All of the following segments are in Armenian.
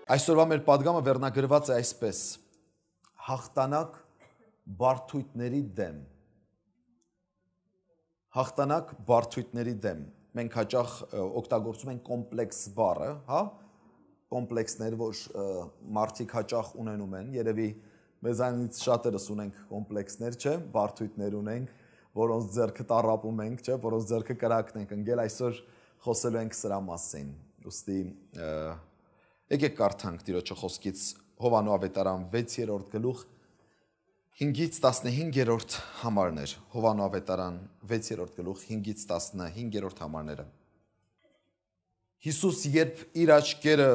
Այսօրվա մեր падգամը վերնագրված է այսպես. հաղթանակ բարդույթների դեմ։ Հաղթանակ բարդույթների դեմ։ Մենք հաճախ օգտագործում ենք կոմպլեքս բառը, հա? Կոմպլեքսներ, որ մարդիկ հաճախ ունենում են, երևի մեզանից շատերս ունենք կոմպլեքսներ, չէ՞, բարդույթներ ունենք, որոնց ձեռքը տառապում ենք, չէ՞, որոնց ձեռքը կրակն ենք ընկել, այսօր խոսելու ենք սրա մասին։ Ուստի եկեք կարդանք Տիրոջը խոսքից Հովանու ավետարան 6-րդ գլուխ 5-ից 15-րդ համարներ։ Հովանու ավետարան 6-րդ գլուխ 5-ից 15-րդ համարները։ Հիսուս երբ իր աչքերը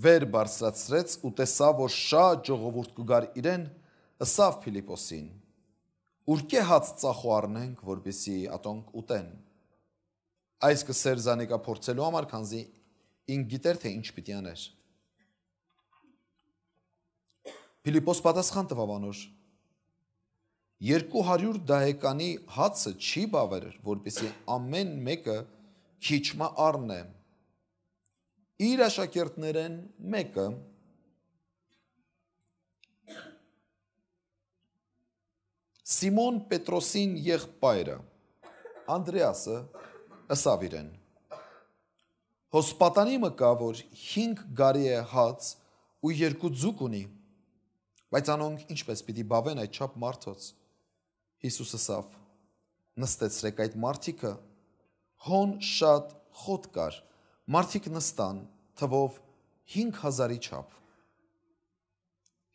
վեր բարձրացրեց ու տեսավ, որ շատ ժողովուրդ կգար իրեն, ըսավ Փիլիպոսին. «Ուրկե հաց ծախու առնենք, որպեսզի ատոնք ուտեն»։ Այս կսեր զանիկա փորձելու համար, քանզի ինք գիտեր, թե ինչ պիտի աներ։ Փիլիպոս պատասխան տվավ անոր. 200 դահեկանի հացը չի բավեր, որպեսզի ամեն մեկը քիչմա առնե։ Իր աշակերտներեն մեկը Սիմոն Պետրոսին եղբայրը Անդրեասը ըսավ իրեն. Հոսպատանի մկա, որ 5 գարի է հաց ու 2 ձուկ ունի, բայց անոնք ինչպես պիտի բավեն այդ չափ մարդոց։ Հիսուս ըսավ. նստեցրեք այդ մարդիկը, հոն շատ խոտ կար, մարդիկ նստան, թվով 5000-ի չափ։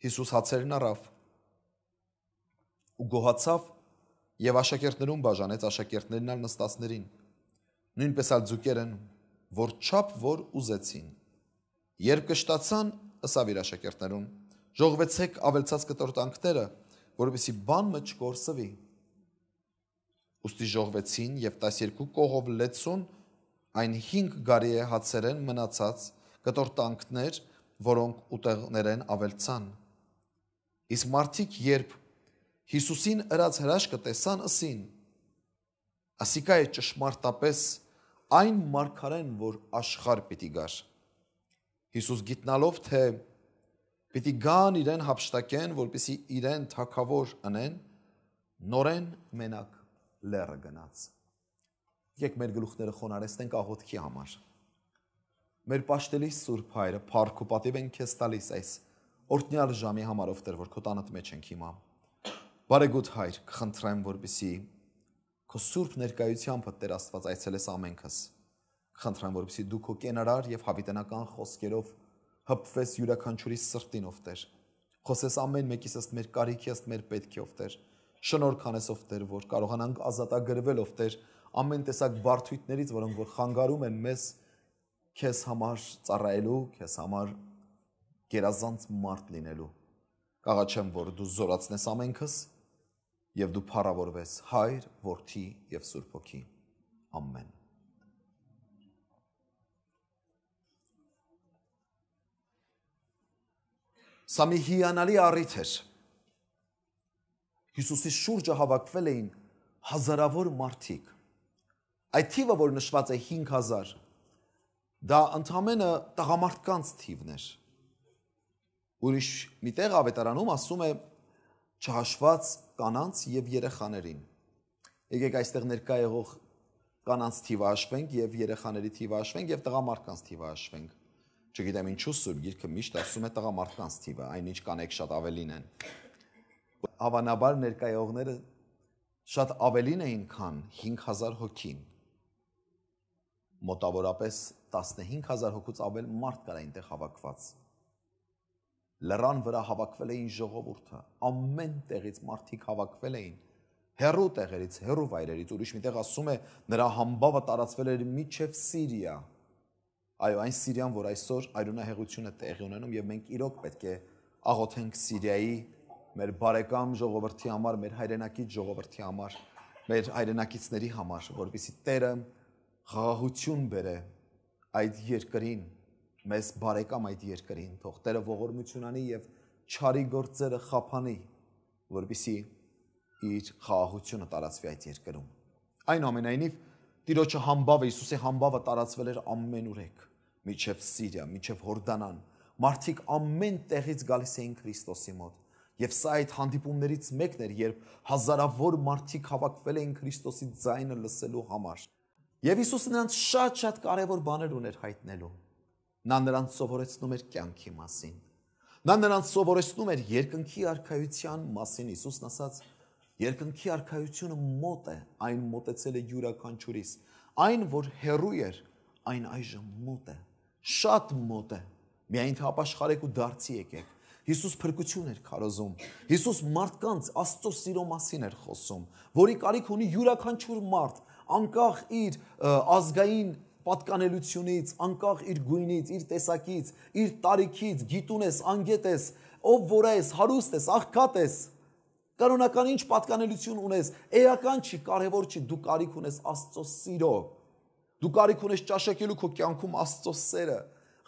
Հիսուս հացերն առավ ու գոհացավ և աշակերտներուն բաժանեց, աշակերտներն ալ նստածներին, նույնպես ալ ձուկերն, որ չափ որ ուզեցին։ Երբ կշտացան, ըսավ իր աշակերտներուն. ժողվեցեք ավելցած կտորտանքները, որպեսզի բան մը չկորսվի։ Ուստի ժողվեցին և 12 կողով լեցուն այն 5 գարի է հացերեն մնացած կտորտանքներ, որոնք ուտեղներեն ավելցան։ Իսկ մարդիկ երբ Հիսուսին ըրած հրաշքը տեսան, ըսին. ասիկա է ճշմարտապես այն մարգարեն, որ աշխարհ պիտի գար։ Հիսուս գիտնալով, թե պիտի գան իրեն հափշտակեն, որպեսզի իրեն թագավոր անեն, նորեն մենակ լեռը գնաց։ Եկեք մեր գլուխները խոնարհեցնենք աղոթքի համար։ Մեր պաշտելի Սուրբ Հայրը, փառք ու պատիվ ենք քեզ տալիս այս օրհնյալ ժամի համար, ով Տեր, որ քո տանդ մեջ ենք հիմա։ Բարեգութ Հայր, կխնդրեմ, որպեսզի քո սուրբ ներկայությամբ Տեր Աստված այցելես ամենքս։ Կխնդրեմ, որպեսզի դու քո կենարար եւ հավիտենական խոսքերով հպվես յուրաքանչյուրի սրտին, ով Տեր։ Խոսես ամեն մեկիս ըստ մեր կարիքի, ըստ մեր պետքի, ով Տեր։ Շնորհք անես, ով Տեր, որ կարողանանք ազատագրվել, ով Տեր, ամեն տեսակ բարդույթներից, որոնք որ խանգարում են մեզ քեզ համար ծառայելու, քեզ համար գերազանց մարդ լինելու։ Կաղաչեմ, որ դու զորացնես ամենքս եւ դու փառավորվես Հայր, Որդի եւ Սուրբ Հոգի։ Ամեն։ Սա մի հիանալի առիթ էր։ Հիսուսի շուրջը հավաքվել էին հազարավոր մարդիկ։ Այդ թիվը, որ նշված է 5000, դա ընդամենը տղամարդկանց թիվն էր։ Ուրիշ միտեղ ավետարանում ասում է չհաշված կանանց եւ երեխաներին։ Եկեք այստեղ ներկա եղող կանանց թիվը հաշվենք եւ երեխաների թիվը հաշվենք եւ տղամարդկանց թիվը հաշվենք։ Չգիտեմ ինչու Սուրբ Գիրքը միշտ ասում է տղամարդկանց թիվը, այնինչ կանեք շատ ավելին են։ Հավանաբար ներկա եղողները շատ ավելին էին, քան 5000 հոգին։ Մոտավորապես 15000 հոգուց ավել մարդ կար այնտեղ հավաքված։ Լեռան վրա հավաքվել էին ժողովուրդը, ամեն տեղից մարդիկ հավաքվել էին, հեռու տեղերից, հեռու վայրերից, ուրիշ միտեղ ասում է նրա համբավը տարածվել էր մինչև Սիրիա։ Այո, այն Սիրիան, որ այսօր այրունահեղությունը տեղի ունենում եւ մենք իրոք պետք է աղոթենք Սիրիայի մեր բարեկամ ժողովրդի համար, մեր հայրենակից ժողովրդի համար, մեր հայրենակիցների համար, որպեսզի Տերը խաղաղություն բերե այդ երկրին, մեզ բարեկամ այդ երկրին, թող Տերը ողորմություն անի եւ չարի գործերը խափանի, որպեսզի իր խաղաղությունը տարածվի այդ երկրում։ Այնուամենայնիվ Տիրոջը համբավը, Հիսուսի համբավը տարածվել էր ամենուրեք, միջև Սիրիա, միջև Հորդանան, Մարդիկ ամեն տեղից գալիս էին Քրիստոսի մոտ։ Եվ սա այդ հանդիպումներից մեկն էր, երբ հազարավոր մարդիկ հավաքվել էին Քրիստոսի ձայնը լսելու համար։ Եվ Հիսուսը նրանց շատ կարևոր բաներ ուներ հայտնելու։ Նա նրանց սովորեցնում էր կյանքի մասին։ Նա նրանց սովորեցնում էր երկնքի արքայության մասին։ Հիսուսն ասաց. երկնքի արքայությունը մոտ է, այն մոտեցել է յուրաքանչյուրիս։ Այն, որ հեռու էր, այն այժմ մոտ է, շատ մոտ է։ Միայն թե ապաշխարեք ու դարձի եկեք։ Հիսուս փրկություն էր քարոզում։ Հիսուս մարդկանց Աստծո սիրո մասին էր խոսում, որի կարիք ունի յուրաքանչյուր մարդ, անկախ իր ազգային պատկանելությունից, անկախ իր գույնից, իր տեսակից, իր տարիքից, գիտուն ես, անգետ ես, ով որ ես, հարուստ ես, աղքատ ես, Կանոնական ինչ պատկանելություն ունես, էական չի, կարևոր չի, դու կարիք ունես Աստծո սիրո։ Դու կարիք ունես ճաշակելու քո կյանքում Աստծո սերը։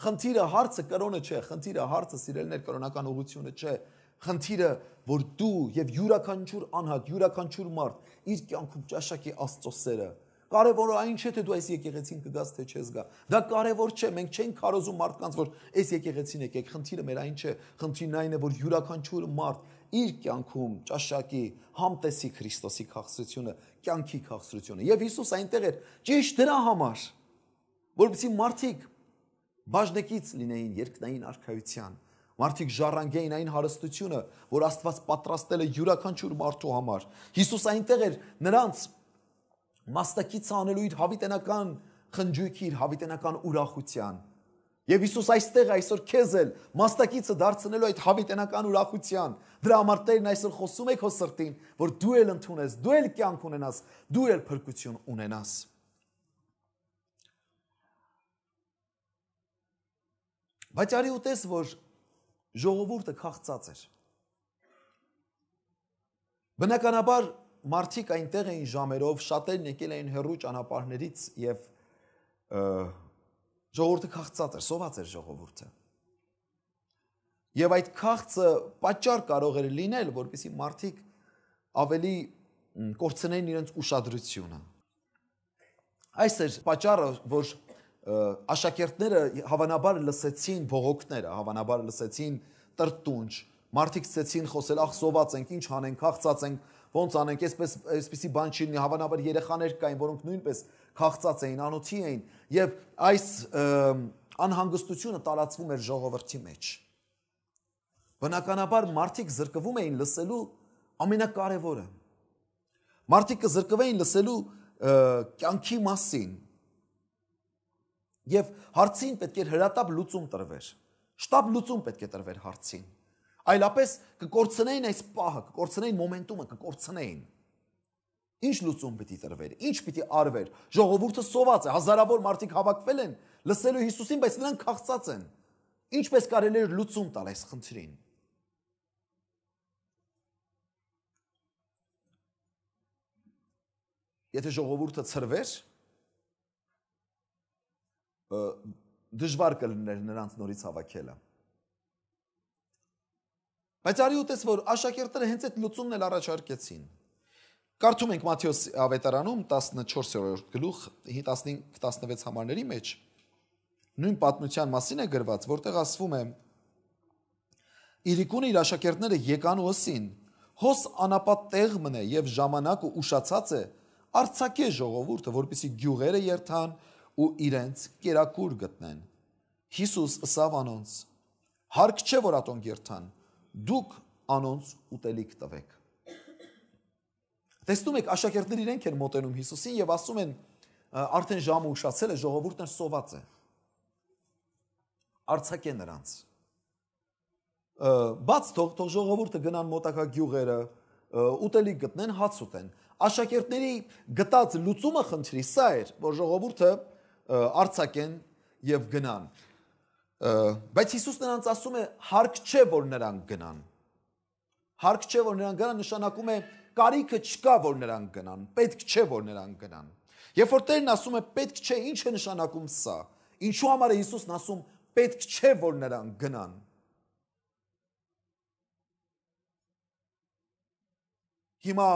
Խնդիրը հարցը կրոնը չէ, խնդիրը հարցը սիրելն էր կրոնական ուղղությունը չէ։ Խնդիրը, որ դու եւ յուրաքանչյուր անհատ, յուրաքանչյուր մարդ իր կյանքում ճաշակի Աստծո սերը։ Կարևորը այն չէ թե դու այս եկեղեցին կգաս թե չես գա։ Դա կարևոր չէ, մենք չենք քարոզում մարդկանց, որ այս եկեղեցին եկեք, խնդիրը մեր այն չէ, խնդիրն այն է, որ յուրաքանչյուր մարդ իր կյանքում ճաշակի, համտեսի Քրիստոսի քաղցրությունը, կյանքի քաղցրությունը։ Եվ Հիսուս այնտեղ էր ճիշտ դրա համար, որովհետեւ մարդիկ բաժնեկից լինեին երկնային արքայության, մարդիկ ժառանգեին այն հարստությունը, որ Աստված պատրաստել է յուրաքանչյուր մարդու համար։ Հիսուս այնտեղ էր նրանց մաստակիցը անելու իր հավիտենական խնջույքի, իր հավիտենական ուրախության։ Եվ Հիսուս այստեղ այսօր քեզ էլ մաստակիցը դարձնելու այդ հավիտենական ուրախության։ Դրա համար Տերն այսօր խոսում է քո սրտին, որ դու էլ ընդունես, դու էլ կյանք ունենաս, դու էլ փրկություն ունենաս։ Բայց արի ուտես, որ ժողովուրդը քաղցած էր։ Բնականաբար մարդիկ այնտեղ էին ժամերով, շատերն եկել էին հեռու ճանապարհներից եւ ժողովուրդը քաղցած էր, սոված էր ժողովուրդը։ Եվ այդ քաղցը պատճառ կարող էր լինել, որպեսզի մարդիկ ավելի կորցնեին իրենց ուշադրությունը։ Այս էր պատճառը, որ աշակերտները հավանաբար լսեցին բողոքները, հավանաբար լսեցին տրտունջ, մարդիկ սկսեցին խոսել, ախ սոված ենք, ինչ անենք, քաղցած ենք, ոնց անենք, այսպեսի բան չի լինի, հավանաբար երեխաներ կային, որոնք նույնպես քաղցած էին, անոթի էին, եւ այս անհանգստությունը տարածվում էր ժողովրդի մեջ։ Բնականաբար մարդիկ զրկվում էին լսելու ամենակարևորը։ Մարդիկ կզրկվեին լսելու կյանքի մասին։ Եվ հարցին պետք է հրատապ լուծում տրվեր։ Շտապ լուծում պետք է տրվեր հարցին։ Այլապես կկորցնեին այս պահը, կկորցնեին մոմենտումը, կկորցնեին։ Ինչ լուծում պիտի տրվեր, ինչ պիտի արվեր։ Ժողովուրդը սոված է, հազարավոր մարդիկ հավաքվել են լսելու Հիսուսին, բայց նրանք քաղցած են։ Ինչպես կարելի է լուծում տալ այս խնդրին։ Եթե ժողովուրդը ցրվեր, դժվար կլիներ նրանց նորից հավաքելը։ Բայց արի ուտես, որ աշակերտները հենց այդ լուծումն էլ առաջարկեցին։ Կարդում ենք Մատթեոս ավետարանում 14-րդ գլուխ 15-16 համարների մեջ նույն պատմության մասին է գրված, որտեղ ասվում է. Իրիկունը իր աշակերտները եկան ու ասին. հոս անապատ տեղ մնե եւ ժամանակը ուշացած է, արցակե ժողովուրդը, որպեսզի գյուղերը երթան ու իրենց կերակուր գտնեն։ Հիսուս ըսավ անոնց. հարկ չէ որ ատոնք երթան, դուք անոնց ուտելիք տվեք։ Տեսնում եք, աշակերտները իրենք են մոտենում Հիսուսին եւ ասում են, արդեն ժամը ուշացել է, ժողովուրդն սոված է։ Արցակե նրանց։ Բաց թող ժողովուրդը գնան մոտակա գյուղերը, ուտելիք գտնեն, հաց ուտեն։ Աշակերտների գտած լուծումը խնդրի սա էր, որ ժողովուրդը արցակեն եւ գնան։ Բայց Հիսուս նրանց ասում է, հարկ չէ որ նրանք գնան։ Հարկ չէ որ նրանք գնան նշանակում է կարիքը չկա որ նրանք գնան, պետք չէ որ նրանք գնան։ Երբ որ Տերն ասում է պետք չէ, ինչ է նշանակում սա։ Ինչու համար է Հիսուսն ասում պետք չէ որ նրանք գնան։ Հիմա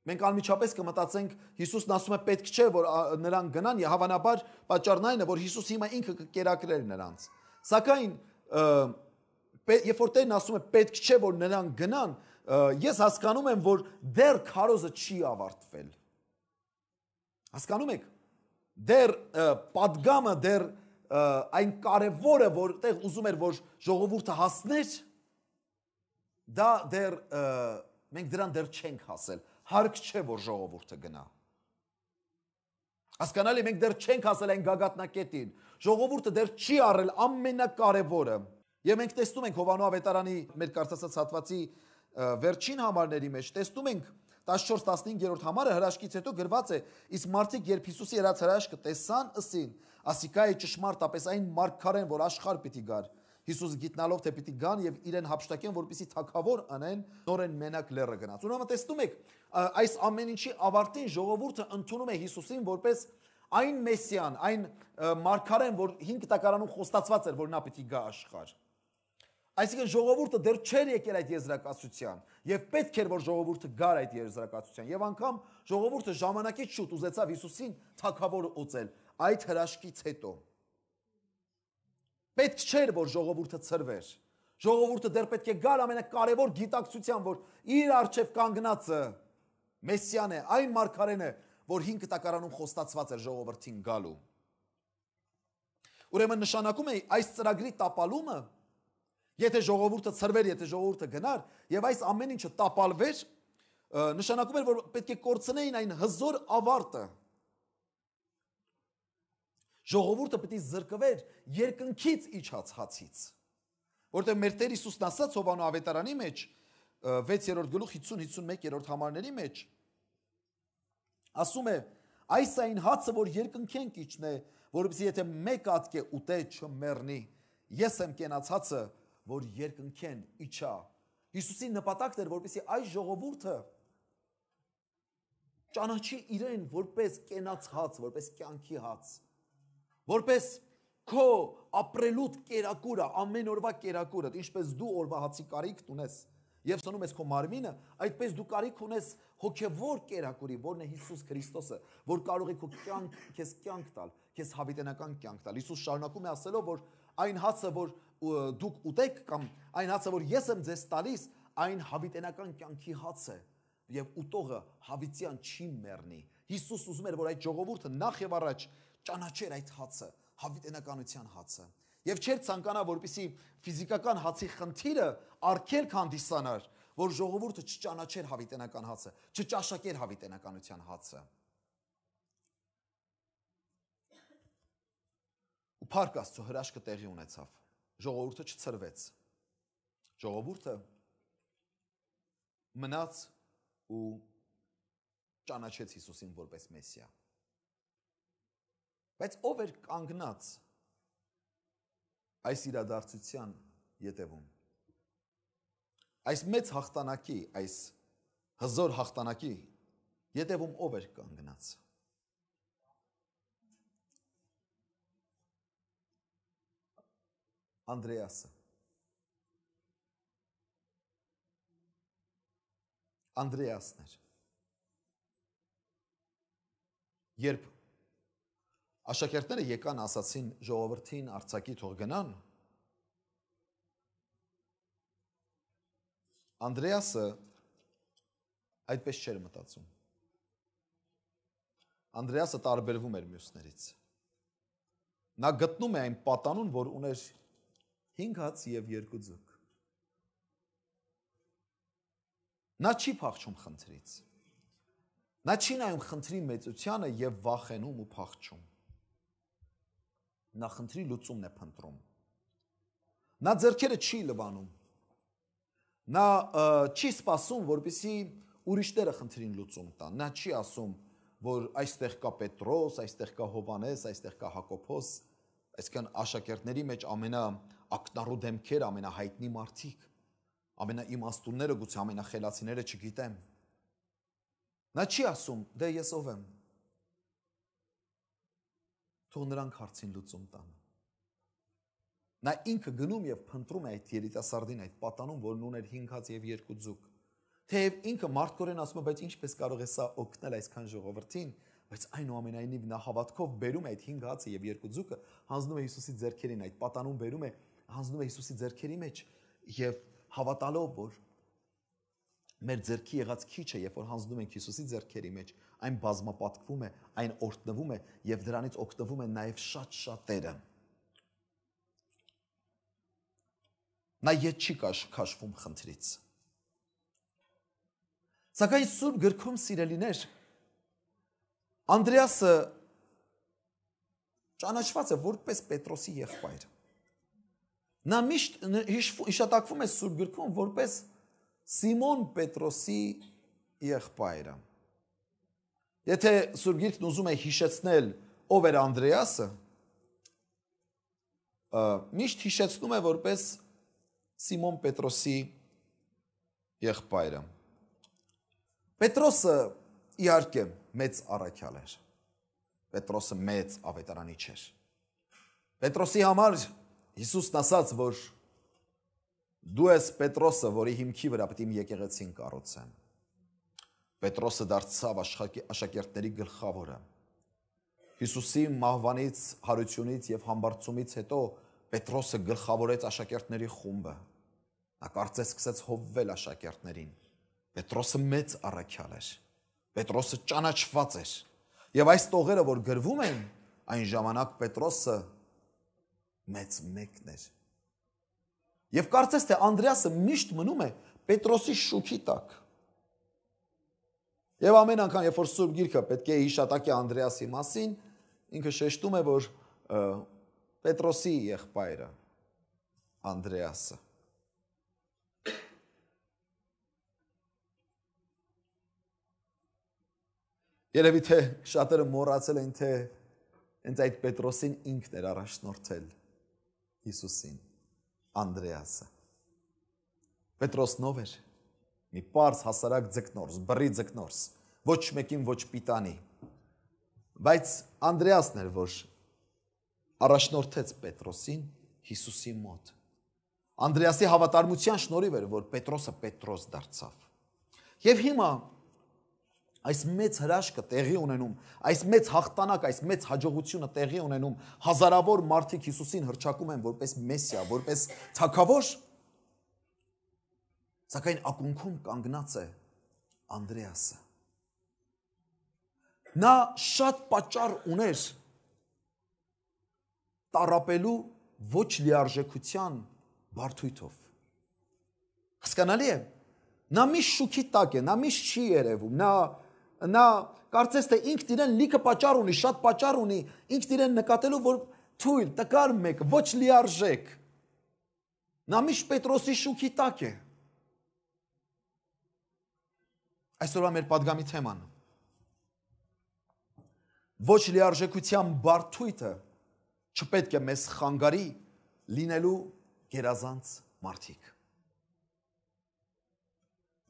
մենք անմիջապես կմտածենք Հիսուսն ասում է պետք չէ որ նրանք գնան, եւ հավանաբար պատճառն այն է որ Հիսուս հիմա ինքը կկերակրեր նրանց։ Սակայն երբ որ Տերն ասում է պետք չէ որ նրանք գնան, ես հասկանում եմ, որ դեռ քարոզը չի ավարտվել։ Հասկանում եք։ Դեռ պատգամը, դեռ այն կարևորը, որտեղ ուզում էր, որ ժողովուրդը հասներ, դա դեռ մենք դրան դեռ չենք հասել։ Հարկ չէ, որ ժողովուրդը գնա։ Հասկանալի, մենք դեռ չենք հասել այն գագաթնակետին։ Ժողովուրդը դեռ չի առել ամենակարևորը։ Եվ մենք տեսնում ենք Հովանու ավետարանի մեր կարդացած հատվածի վերջին համարների մեջ, տեսնում ենք 14-15-րդ համարը հրաշքից հետո գրված է, իսկ մարդիկ երբ Հիսուսի երած հրաշքը տեսան, ըսին, ասիկա է ճշմարտապես այն մարգարեն, որ աշխարհ պիտի գար։ Հիսուսը գիտնալով թե պիտի գան եւ իրեն հափշտակեն, որպեսզի թագավոր անեն, նորեն մենակ լեռը գնաց։ Ուրեմն տեսնում եք, այս ամեն ինչի ավարտին ժողովուրդը ընդունում է Հիսուսին որպես այն մեսիան, այն մարգարեն, որ 5 տակարանում խոստացված էր, որ նա պիտի գա աշխարհ։ Այսինքն ժողովուրդը դեռ չէր եկել այդ եզրակացության եւ պետք էր որ ժողովուրդը գար այդ եզրակացության եւ անգամ ժողովուրդը ժամանակից շուտ ուզեցավ Հիսուսին թագավորը ուծել այդ հրաշքից հետո պետք չէր որ ժողովուրդը ծրվեր ժողովուրդը դեռ պետք է գար ամենակարևոր գիտակցության որ իր արչեւ կանգնածը մեսիան է այն մարգարեն է որ 5 տակարանում խոստացված էր ժողովրդին գալու ուրեմն նշանակում է այս ծրագրի տապալումը Եթե ժողովուրդը ծրվեր, եթե ժողովուրդը գնար, եւ այս ամեն ինչը տապալվեր, նշանակում էր, որ պետք է կորցնեին այն հզոր ավարտը։ Ժողովուրդը պետք է զրկվեր երկնքից իջած հացից։ Որտեղ մեր Տեր Հիսուսն ասաց Հովանու ավետարանի մեջ 6-րդ գլուխ 50-51-րդ համարների մեջ ասում է. այս այն հացը, որ երկնքեն կիջնե, որովհետեւ եթե մեկ ատկե ուտե չմեռնի, ես եմ կենաց հացը որ երկնքեն իջա։ Հիսուսի նպատակն էր, որպեսզի այս ժողովուրդը ճանաչի իրեն որպես կենաց հաց, որպես կյանքի հաց, որպես քո ապրելուտ կերակուրը, ամեն օրվա կերակուրը, ինչպես դու օրվա հացի կարիք ունես եւ ցնում ես քո մարմինը, այդպես դու կարիք ունես հոգեվոր կերակուրի, որն է Հիսուս Քրիստոսը, որ կարող է քո քեզ կյանք տալ, քեզ հավիտենական կյանք տալ։ Հիսուս շարունակում է ասելով, որ այն հացը, որ դուք ուտեք կամ այն հացը, որ ես եմ ձեզ տալիս, այն հավիտենական կյանքի հաց է եւ ուտողը հավիտյան չի մեռնի։ Հիսուս ուզում էր, որ այդ ժողովուրդը նախ եւ առաջ ճանաչեր այդ հացը, հավիտենականության հացը։ Եվ չէր ցանկանա, որպեսզի ֆիզիկական հացի խնդիրը արգելք հանդիսանար, որ ժողովուրդը չճանաչեր հավիտենական հացը, չճաշակեր հավիտենականության հացը։ Ու Փառք Աստծո հրաշքը տեղի ունեցավ։ Ժողովուրդը չծրվեց։ Ժողովուրդը մնաց ու ճանաչեց Հիսուսին որպես Մեսիա։ Բայց ով էր կանգնած այս իրադարձության ետևում։ Այս մեծ հաղթանակի, այս հզոր հաղթանակի ետևում ով էր կանգնած։ Անդրեասը։ Անդրեասն էր։ Երբ աշակերտները եկան ասացին ժողովրդին արձակի թող գնան, Անդրեասը այդպես չէր մտածում։ Անդրեասը տարբերվում էր մյուսներից։ Նա գտնում է այն պատանուն, որ ուներ 5 հաց եւ 2 ձուկ։ Նա չի փախչում խնդրից։ Նա չի նայում խնդրի մեծությանը եւ վախենում ու փախչում։ Նա խնդրի լուծումն է փնտրում։ Նա ձեռքերը չի լվանում։ Նա չի սպասում, որպեսզի ուրիշները խնդրին լուծում տան։ Նա չի ասում, որ այստեղ կա Պետրոս, այստեղ կա Հովանես, այստեղ կա Հակոբոս, այսինքն աշակերտների մեջ ամենաակնառու դեմքերը, ամենահայտնի մարդիկ, ամենաիմաստունները, գուցե ամենախելացիները չգիտեմ։ Նա չի ասում, դե ես ով եմ։ Թող նրանք հարցին լուծում տան։ Նա ինքը գնում եւ փնտրում է այդ երիտասարդին, այդ պատանուն, որն ուներ 5 հաց եւ 2 ձուկ։ Թեև ինքը մարդկորեն ասում է, բայց ինչպես կարող է սա օգնել այսքան ժողովրդին, բայց այնուամենայնիվ նա հավատքով բերում է այդ 5 հացը եւ 2 ձուկը, հանձնում է Հիսուսի ձեռքերին, այդ պատանուն բերում է, հանձնում է Հիսուսի ձեռքերի մեջ եւ հավատալով, որ մեր ձեռքի եղած քիչը, երբ որ հանձնում ենք Հիսուսի ձեռքերի մեջ, այն բազմապատկվում է, այն օրհնվում է եւ դրանից օգտվում են նաեւ շատ շատերը։ Նա ետ չի քաշվում խնդրից։ Սակայն Սուրբ գրքում սիրելիներ, Անդրեասը ճանաչված է որպես Պետրոսի եղբայր։ Նա միշտ հիշատակվում է Սուրբ գրքում որպես Սիմոն Պետրոսի եղբայրը։ Եթե Սուրբ Գիրքն ուզում է հիշեցնել ով էր Անդրեասը, միշտ հիշեցնում է որպես Սիմոն Պետրոսի եղբայրը։ Պետրոսը իհարկե մեծ առաքյալ էր։ Պետրոսը մեծ ավետարանիչ էր։ Պետրոսի համար Հիսուսն ասաց, որ դու ես Պետրոսը, որի հիմքի վրա պետք է իմ եկեղեցին կառուցեմ։ Պետրոսը դարձավ աշակերտների գլխավորը։ Հիսուսի մահվանից, հարությունից եւ համբարձումից հետո Պետրոսը գլխավորեց աշակերտների խումբը։ Նա կարծես սկսեց հովվել աշակերտներին։ Պետրոսը մեծ առաքյալ էր։ Պետրոսը ճանաչված էր։ Եվ այս տողերը, որ գրվում են, այն ժամանակ Պետրոսը մեծ մեկն էր։ Եվ կարծես թե Անդրեասը միշտ մնում է Պետրոսի շուքի տակ։ Եվ ամեն անգամ, երբ որ Սուրբ Գիրքը պետք է հիշատակի Անդրեասի մասին, ինքը շեշտում է, որ Պետրոսի եղբայրը Անդրեասը։ Երևի թե շատերը մոռացել են, թե հենց այդ Պետրոսին ինքն էր առաջնորդել Հիսուսին, Անդրեասը։ Պետրոսն ով էր։ Մի պարզ հասարակ ձկնորս, բռի ձկնորս, ոչ մեկին ոչ պիտանի։ Բայց Անդրեասն էր, որ առաջնորդեց Պետրոսին Հիսուսի մոտ։ Անդրեասի հավատարմության շնորհիվ էր, որ Պետրոսը Պետրոս դարձավ։ Եվ հիմա այս մեծ հրաշքը տեղի ունենում, այս մեծ հաղթանակ, այս մեծ հաջողությունը տեղի ունենում, հազարավոր մարդիկ Հիսուսին հռչակում են որպես Մեսիա, որպես Թագավոր, սակայն ակունքում կանգնած է Անդրեասը։ Նա շատ պատճառ ուներ տառապելու ոչ լիարժեքության բարդույթով։ Հասկանալի է։ Նա միշտ շուքի տակ է, նա միշտ չի երևում, նա կարծես թե ինքն իրեն լիքը պատճառ ունի, շատ պատճառ ունի, ինքն իրեն նկատելու, որ թույլ, տկար մեկ, ոչ լիարժեք։ Նա միշտ Պետրոսի շուքի տակ է։ Այսօրվա մեր պատգամի թեման։ Ոչ լիարժեքության բարդույթը չպետք է մեզ խանգարի լինելու գերազանց մարդիկ։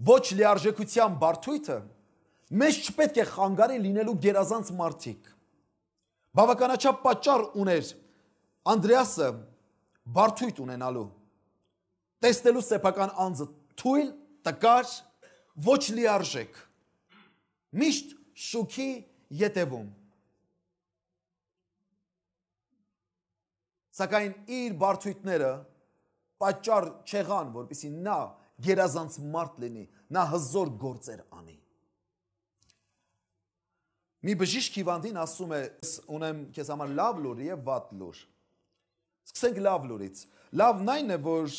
Ոչ լիարժեքության բարդույթը մեզ չպետք է խանգարի լինելու գերազանց մարդիկ։ Բավականաչափ պատճառ ուներ Անդրեասը բարդույթ ունենալու։ Տեսնելու սեփական անձը թույլ, տկար, ոչ լիարժեք։ Միշտ շուքի ետևում։ Սակայն իր բարդույթները պատճառ չեղան, որպեսզի նա գերազանց մարդ լինի, նա հզոր գործեր անի։ Մի բժիշկ հիվանդին ասում է, ունեմ քեզ համար լավ լուր եւ վատ լուր։ Սկսենք լավ լուրից։ Լավն այն է, որ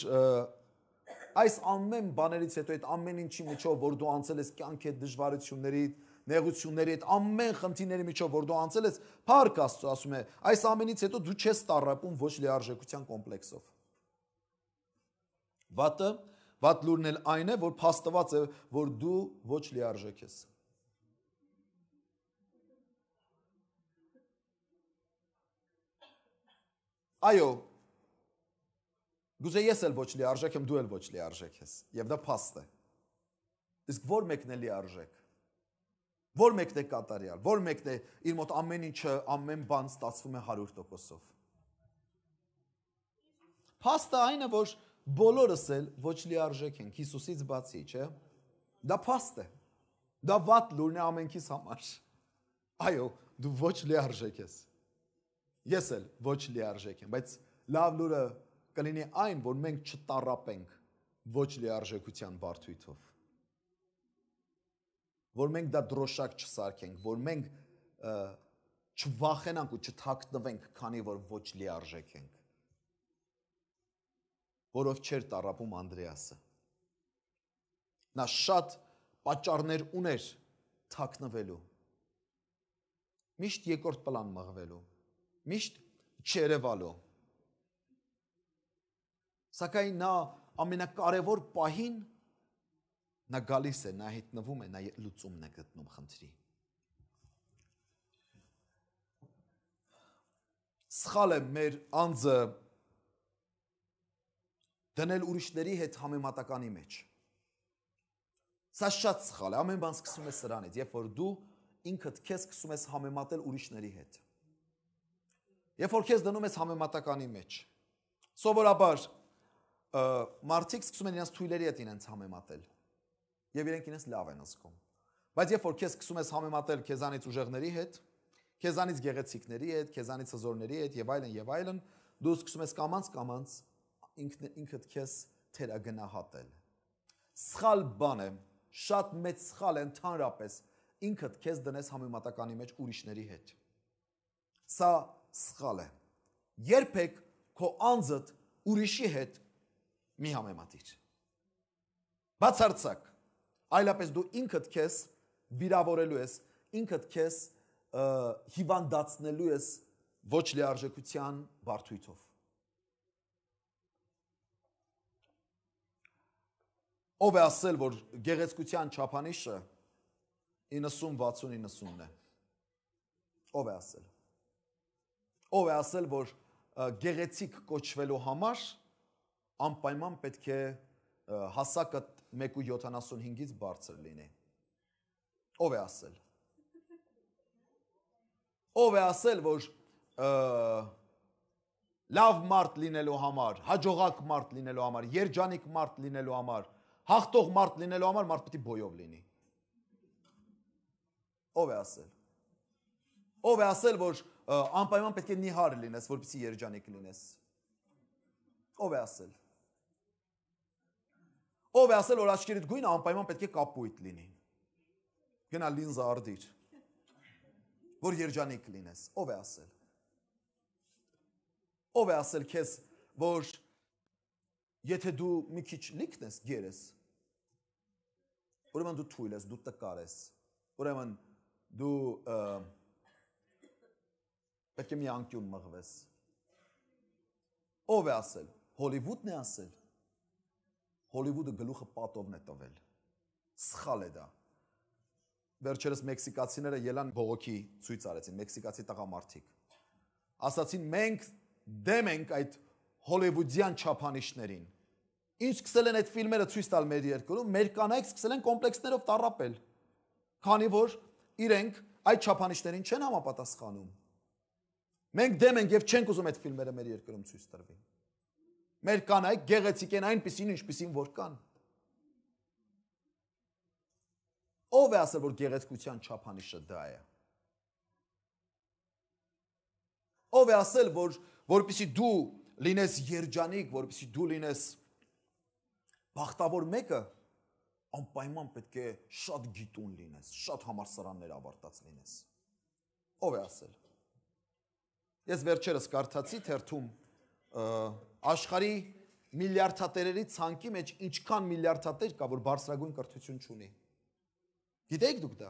այս ամեն բաներից հետո, այդ ամեն ինչի միջով, որ դու անցել ես կյանքի դժվարությունների, նեղությունների, այդ ամեն խնդիրների միջով, որ դու անցել ես, փառք Աստծո, ասում է, այս ամենից հետո դու չես տառապում ոչ լիարժեքության կոմպլեքսով։ Վատ լուրն էլ այն է, որ փաստված է, որ դու ոչ լիարժեք ես։ Այո, գուցե ես էլ ոչ լիարժեք եմ, դու էլ ոչ լիարժեք ես, եւ դա փաստ է։ Իսկ որ մեկն է լիարժեք։ Որ մեկն է կատարյալ, որ մեկն է իր մոտ ամեն ինչը, ամեն բան ստացվում է 100%-ով։ Փաստը այն է, որ բոլորս էլ ոչ լիարժեք ենք, Հիսուսից բացի, չէ՞։ Դա փաստ է։ Դա վատ լուրն է ամենքիս համար։ Այո, դու ոչ լիարժեք ես։ Ես էլ ոչ լիարժեք եմ, բայց լավ լուրը կլինի այն, որ մենք չտառապենք ոչ լիարժեքության բարդույթով։ Որ մենք դա դրոշակ չսարքենք, որ մենք չվախենանք ու չթաքնվենք, քանի որ ոչ լիարժեք ենք։ Որով չէր տառապում Անդրեասը։ Նա շատ պատճառներ ուներ թաքնվելու, միշտ երկրորդ պլան մղվելու, միշտ չերևալու։ Սակայն նա ամենակարևոր պահին նա գալիս է, նա հայտնվում է, նա լուծումն է գտնում խնդրի։ Սխալ է մեր անձը դնել ուրիշների հետ համեմատականի մեջ։ Սա շատ սխալ է, ամեն բան սկսում է սրանից, երբ որ դու ինքդ քեզ սկսում ես համեմատել ուրիշների հետ։ Երբ որ քեզ դնում ես համեմատականի մեջ, սովորաբար մարդիկ սկսում են իրենց թույլերի հետ իրենց համեմատել եւ իրենք իրենց լավ են զգում։ Բայց երբ որ քեզ սկսում ես համեմատել քեզանից ուժեղների հետ, քեզանից գեղեցիկների հետ, քեզանից հզորների հետ եւ այլն, դու սկսում ես կամած ինքդ քեզ թերագնահատել։ Սխալ բան է, շատ մեծ սխալ է ընդհանրապես ինքդ քեզ դնես համեմատականի մեջ ուրիշների հետ։ Սա սխալ է։ Երբեք քո անձդ ուրիշի հետ մի համեմատիր։ Բացարձակ, այլապես դու ինքդ քեզ վիրավորելու ես, ինքդ քեզ հիվանդացնելու ես ոչ լիարժեքության բարդույթով։ Ով է ասել, որ գեղեցկության չափանիշը 90-60-90-ն է։ Ով է ասել։ Ով է ասել, որ գեղեցիկ կոչվելու համար անպայման պետք է հասակը 1.75-ից բարձր լինի։ Ով է ասել։ Ով է ասել, որ լավ մարդ լինելու համար, հաջողակ մարդ լինելու համար, երջանիկ մարդ լինելու համար, հաղթող մարդ լինելու համար մարդ պետք է բոյով լինի։ Ով է ասել։ Ով է ասել, որ անպայման պետք է նիհար լինես, որպեսզի երջանիկ լինես։ Ով է ասել։ Ով է ասել, որ աչքերիդ գույնը անպայման պետք է կապույտ լինի։ Գնա լինզա արդիր, որ երջանիկ լինես։ Ով է ասել։ Ով է ասել քեզ, որ եթե դու մի քիչ լիքն ես, գեր ես, ուրեմն դու թույլ ես, դու տկար ես, ուրեմն դու պետք է մի անկյուն մղվես։ Ով է ասել։ Հոլիվուդն է ասել։ Հոլիվուդը գլուխը պատովն է տվել։ Սխալ է դա։ Վերջերս մեքսիկացիները ելան բողոքի ցույց արեցին, մեքսիկացի տղամարդիկ։ Ասացին մենք դեմ ենք այդ հոլիվուդյան չափանիշներին։ Ինչ սկսել են այդ ֆիլմերը ցույց տալ մեր երկրում, մեր կանայք սկսել են կոմպլեքսներով տառապել, քանի որ իրենք այդ չափանիշներին չեն համապատասխանում։ Մենք դեմ ենք եւ չենք ուզում այդ ֆիլմերը մեր երկրում ցույց տրվի։ Մեր կանայք գեղեցիկ են այնպիսին, ինչպիսին որ կան։ Ով է ասել, որ գեղեցկության չափանիշը դա է։ Ով է ասել, որ որպեսզի դու լինես երջանիկ, որպեսզի դու լինես բախտավոր մեկը, անպայման պետք է շատ գիտուն լինես, շատ համալսարաններ ավարտած լինես։ Ով է ասել։ Ես վերջերս կարդացի թերթում աշխարհի միլիարդատերերի ցանկի մեջ ինչքան միլիարդատեր կա, որ բարձրագույն կրթություն չունի։ Գիտեք դուք դա։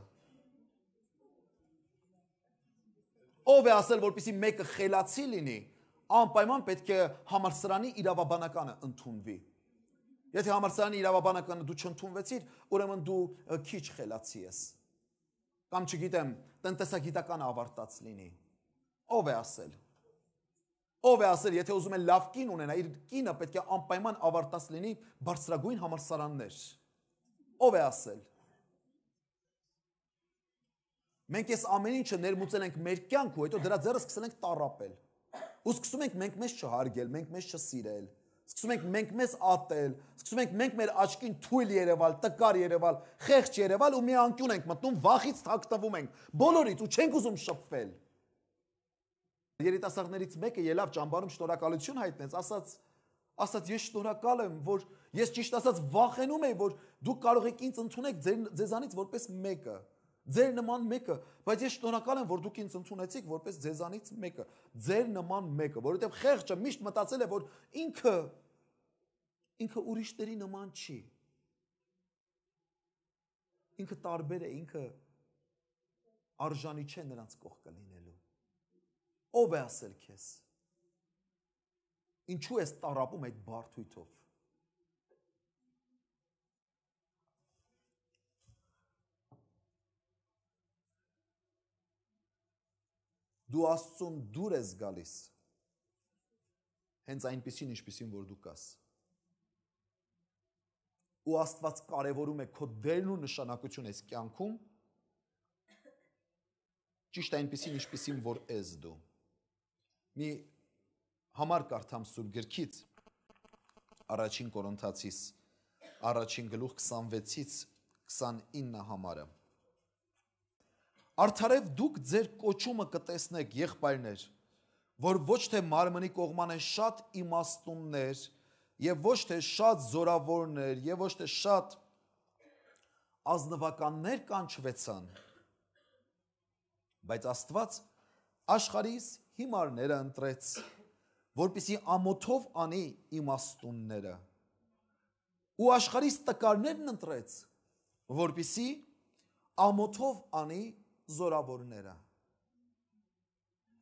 Ով է ասել, որպեսզի մեկը խելացի լինի, անպայման պետք է համալսարանի իրավաբանականը ընդունվի։ Եթե համալսարանի իրավաբանականը դու չընդունվեցիր, ուրեմն դու քիչ խելացի ես։ Կամ չգիտեմ, տնտեսագիտական ավարտած լինի։ Ով է ասել։ Ով է ասել, եթե ուզում է լավ կին ունենա, իր կինը պետք է անպայման ավարտած լինի բարձրագույն համալսարաններ։ Ով է ասել։ Մենք այս ամեն ինչը ներմուծել ենք մեր կյանք ու հետո դրա ձեռը սկսել ենք տառապել։ Ու սկսում ենք մենք մեզ չհարգել, մենք մեզ չսիրել, Սկսում ենք մենք մեզ ատել, սկսում ենք մենք մեր աչքին թույլ երևալ, տկար երևալ, խեղճ երևալ ու մի անկյուն ենք մտնում, վախից թաքնվում ենք, բոլորից ու չենք ուզում շփվել։ Երիտասարդներից մեկը ելավ ճամբարում շնորհակալություն հայտնեց, ասաց ես շնորհակալ եմ, որ ես ճիշտ ասած վախենում եի, որ դուք կարող եք ինձ ընդունեք ձեզանից որպես մեկը, ձեր նման մեկը, բայց ես շնորհակալ եմ, որ դուք ինձ ընդունեցիք որպես ձեզանից մեկը, ձեր նման մեկը, որովհետև խեղճը միշտ մտածել է, որ ինքը ուրիշների նման չի։ Ինքը տարբեր է, ինքը արժանի չէ նրանց կողքը լինելու։ Ով է ասել քեզ։ Ինչու ես տառապում այդ բարդույթով։ Դու Աստծուն դուր ես գալիս, հենց այնպիսին, ինչպիսին որ դու կաս։ Ու Աստված կարևորում է քո դերն ու նշանակություն ես կյանքում, ճիշտ այնպիսին, ինչպիսին որ ես դու։ Մի համար կարդամ Սուրբ գրքից, առաջին Կորինթացիս, առաջին գլուխ 26-ից 29 համարը։ Արդարև դուք ձեր կոչումը կտեսնեք, եղբայրներ, որ ոչ թե մարմնի կողման է շատ իմաստուններ, եւ ոչ թե շատ զորավորներ, եւ ոչ թե շատ ազնվականներ կանչվեցան, բայց Աստված աշխարհիս հիմարները ընտրեց, որպեսզի ամոթով անի իմաստունները, ու աշխարհիս տկարներն ընտրեց, որպեսզի ամոթով անի զորավորները,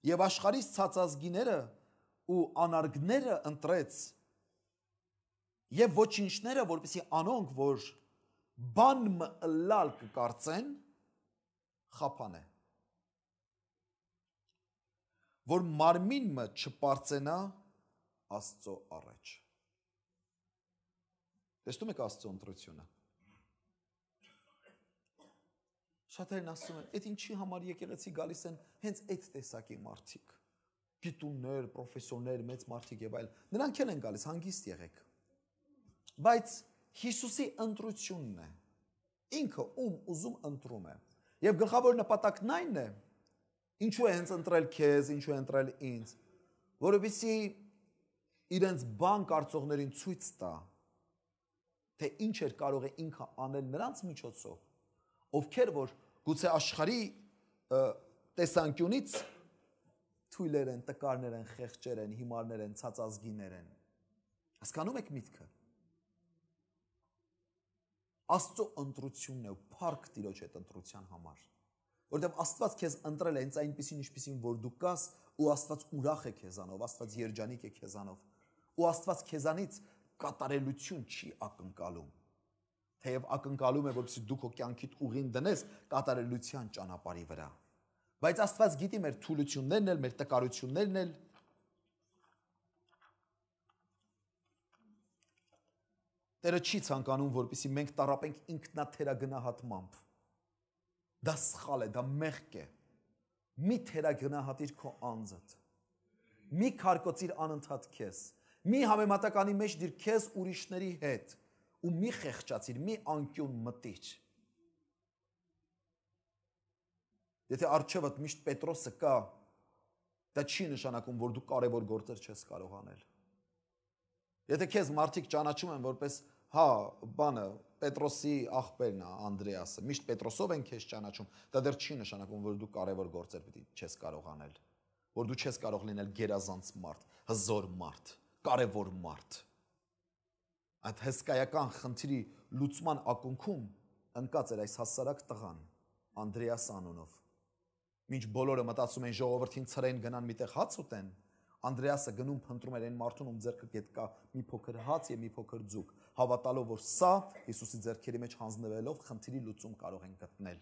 եւ աշխարհիս ցածազգիները ու անարգները ընտրեց, եւ ոչինչները, որպեսզի անոնք, որ բան մըլալ կկարծեն, խափանե, որ մարմինը չպարծենա Աստծո առաջ։ Տեսնում եք Աստծո ընտրությունը։ Շատերն ասում են, այդ ինչի համար եկեղեցի գալիս են հենց այդ տեսակի մարդիկ, գիտուններ, պրոֆեսորներ, մեծ մարդիկ եւ այլ, նրանք են գալիս, հանգիստ եղեք։ Բայց Հիսուսի ընտրությունն է, ինքը ում ուզում ընտրում է։ Եվ գլխավոր նպատակն այն է, ինչու է հենց ընտրել քեզ, ինչու է ընտրել ինձ, որովհետեւ իրենց բան կարծողներին ցույց տա, թե ինչ էր կարող է ինքը անել նրանց միջոցով, ովքեր որ գուցե աշխարհի տեսանկյունից թույլեր են, տկարներ են, խեղճեր են, հիմարներ են, ցածազգիներ են։ Հասկանում եք միտքը։ Աստծո ընտրությունն է, փառք Տիրոջ այդ ընտրության համար։ Որովհետև Աստված քեզ ընտրել է հենց այնպիսին, ինչպիսին որ դու կաս, ու Աստված ուրախ է քեզանով, Աստված երջանիկ է քեզանով, ու Աստված քեզանից կատարելություն չի ակնկալում։ Թեև ակնկալում է, որպեսզի դու քո կյանքիդ ուղին դնես կատարելության ճանապարհի վրա։ Բայց Աստված գիտի մեր թուլություններն էլ, մեր տկարություններն էլ։ Տերը չի ցանկանում, որպեսզի մենք տառապենք ինքնաթերագնահատմամբ։ Դա սխալ է, դա մեղք է։ Մի թերագնահատիր քո անձդ։ Մի քարկոծիր անընդհատ քեզ։ Մի համեմատականի մեջ դիր քեզ ուրիշների հետ ու մի խեղճացիր, մի անկյուն մտիր։ Եթե առջևդ միշտ Պետրոսը կա, դա չի նշանակում, որ դու կարևոր գործեր չես կարող անել։ Եթե քեզ մարդիկ ճանաչում են որպես, Պետրոսի աղբերն է Անդրեասը, միշտ Պետրոսով են քեզ ճանաչում, դա դեռ չի նշանակում, որ դու կարևոր գործեր պետք չես կարող անել, որ դու չես կարող լինել գերազանց մարդ, հզոր մարդ, կարևոր մարդ։ Այդ հսկայական խնդրի լուծման ակունքում ընկած էր այս հասարակ տղան, Անդրեաս անունով։ Մինչ բոլորը մտածում են ժողովրդին ցրեն գնան միտեղ հաց ուտեն, Անդրեասը գնում փնտրում էր այն մարդուն, ում ձեռքը գետ կա մի փոքր հաց եւ մի փոքր ձուկ, հավատալով, որ սա Հիսուսի ձեռքերի մեջ հանձնվելով խնդրի լուծում կարող են գտնել։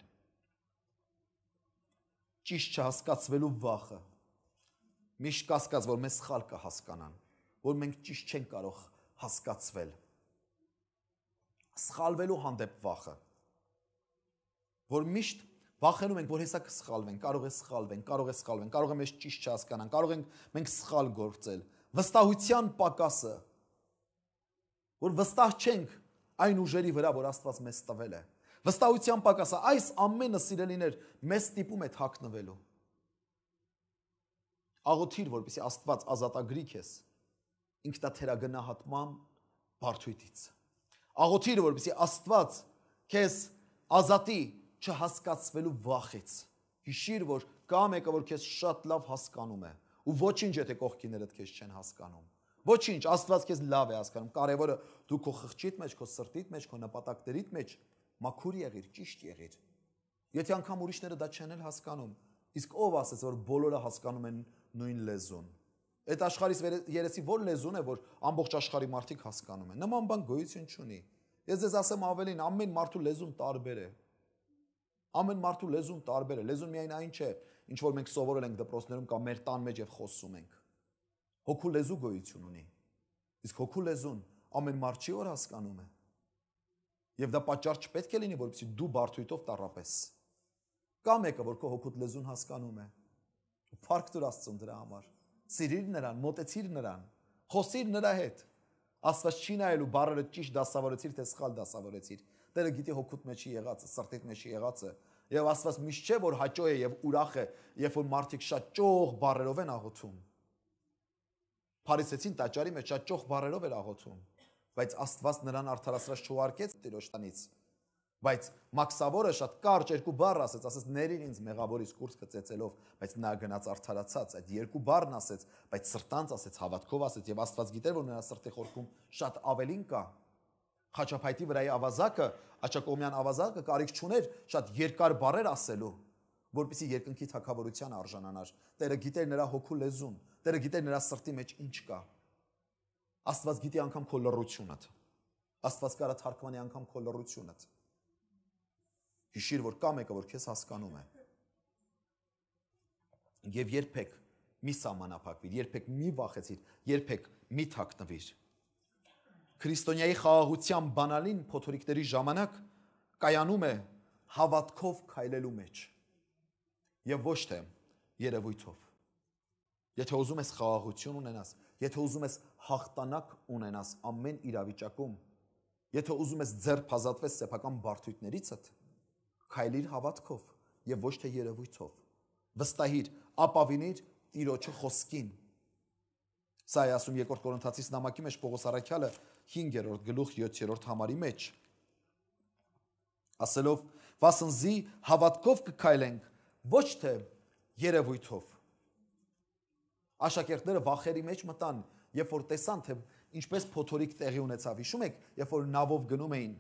Ճիշտ չհասկացվելու վախը։ Միշտ կասկած, որ մեզ սխալ կհասկանան, որ մենք ճիշտ չենք կարող հասկացվել։ Սխալվելու հանդեպ վախը, որ միշտ վախենում ենք, որ հեսա կսխալվենք, կարող է սխալվենք, կարող է մեզ ճիշտ չհասկանան, կարող ենք մենք սխալ գործել։ Վստահության պակասը որ վստահ չենք այն ուժերի վրա, որ Աստված մեզ տվել է։ Վստահության պակասը այս ամենը սիրելիներ մեզ ստիպում է թաքնվելու։ Աղոթիր, որպեսզի Աստված ազատագրի քեզ ինքնաթերագնահատման բարդույթից։ Աղոթիր, որպեսզի Աստված քեզ ազատի չհասկացվելու վախից։ Հիշիր, որ կա մեկը, որ քեզ շատ լավ հասկանում է, ու ոչինչ եթե կողքիներդ քեզ չեն հասկանում։ Ոչինչ, Աստված քեզ լավ է հասկանում։ Կարևորը դու քո խղճիդ մեջ, քո սրտիդ մեջ, քո նպատակներիդ մեջ մաքուր եղիր, ճիշտ եղիր։ Եթե անգամ ուրիշները դա չեն էլ հասկանում, իսկ ով ասեց, որ բոլորը հասկանում են նույն լեզուն։ Այդ աշխարհից երեսի որ լեզուն է, որ ամբողջ աշխարհի մարդիկ հասկանում են։ Նման բան գոյություն չունի։ Ես ձեզ ասեմ ավելին, ամեն մարդու լեզուն տարբեր է։ Ամեն մարդու լեզուն տարբեր է։ Լեզուն միայն այն չէ, ինչ որ մենք սովորել ենք դպրոցներում կամ մեր տան մեջ եւ խոսում ենք։ Հոգու լեզու գոյություն ունի։ Իսկ հոգու լեզուն ամեն մարդ չի որ հասկանում է։ Եվ դա պատճառ չպետք է լինի, որպեսզի դու բարդույթով տառապես։ Կա մեկը, որ քո հոգուտ լեզուն հասկանում է։ Փառք տուր Աստծուն դրա համար։ Սիրիր նրան, մոտեցիր նրան, խոսիր նրա հետ։ Աստված չի նայելու բառերը ճիշտ դասավորեցիր, թե սխալ դասավորեցիր։ Տերը գիտի հոգուտ մեջի եղածը, սրտիդ մեջի եղածը։ Եվ Աստված միշտ չէ, որ հաճո է եւ ուրախ է, երբ որ մարդիկ շատ ճոխ բառերով են աղոթում։ Փարիսեցին տաճարի մեջ շատ ճոխ բառերով էր աղոթում, բայց Աստված նրան արդարացրած չուարկեց Տիրոջ տանից։ Բայց Մաքսավորը շատ կարճ երկու բառ ասեց ների ինձ մեղավորից կուրծքը ծեծելով, բայց նա գնաց արդարացած, այդ երկու բառն ասեց, բայց սրտանց ասեց, հավատքով ասեց, եւ Աստված գիտեր, որ նրա սրտի խորքում շատ ավելին կա։ Խաչապայտի վրայի ավազակը, աչակողմյան ավազակը կարիք չուներ շատ երկար բառեր ասելու, որպեսզի երկնքի թագավորության արժանանար։ Տերը գիտեր նրա հոգու լեզուն, Տերը գիտեր նրա սրտի մեջ ինչ կա։ Աստված գիտի անգամ քո լռությունդ։ Աստված կարա թարգմանի անգամ քո լռությունդ։ Հիշիր, որ կա մեկը, որ քեզ հասկանում է։ Եվ երբեք մի սահմանափակվիր, երբեք մի վախեցիր, երբեք մի թաքնվիր։ Քրիստոնյայի խաղաղության բանալին փոթորիկների ժամանակ կայանում է հավատքով քայլելու մեջ եւ ոչ թե երևույթով։ Եթե ուզում ես խաղաղություն ունենաս, եթե ուզում ես հաղթանակ ունենաս ամեն իրավիճակում, եթե ուզում ես ձեռք ազատվես սեփական բարդույթներիցդ, քայլիր հավատքով եւ ոչ թե երևույթով։ Վստահիր, ապավինիր Տիրոջը խոսքին։ Սա է ասում 2 Կորինթացիս նամակի մեջ Պողոս առաքյալը 5-րդ գլուխ 7-րդ համարի մեջ։ Ասելով, վասնզի հավատքով կքայլենք, ոչ թե երևույթով։ Աշակերտները վախերի մեջ մտան, երբ որ տեսան, թե ինչպես փոթորիկ տեղի ունեցավ։ Հիշում եք, երբ որ նավով գնում էին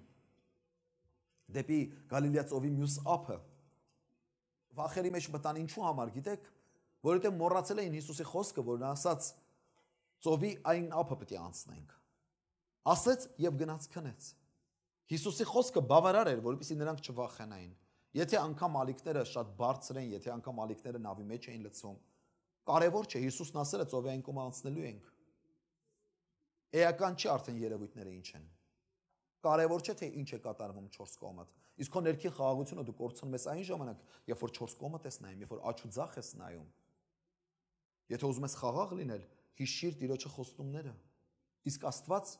դեպի Գալիլեա ծովի մյուս ափը, վախերի մեջ մտան ինչու համար, գիտեք, որովհետև մոռացել էին Հիսուսի խոսքը, որ նա ասաց ծովի այն ափը պետք է անցնենք։ Ասեց եւ գնաց քնեց։ Հիսուսի խոսքը բավարար էր, որպեսզի նրանք չվախենային։ Եթե անգամ ալիքները շատ բարձր են, եթե անգամ ալիքները նավի մեջ էին լցվում, կարևոր չէ, Հիսուսն ասել է ծովի այն կողմը անցնելու ենք։ Էական չի արդեն երևույթները ինչ են։ Կարևոր չէ, թե ինչ է կատարվում 4 կողմդ։ Իսկ քո ներքին խաղաղությունը դու կորցնում ես այն ժամանակ, երբ որ 4 կողմդ ես նայում, երբ որ աչու ձախ ես նայում։ Եթե ուզում ես խաղաղ լինել, հիշիր Տիրոջը խոստումները։ Իսկ Աստված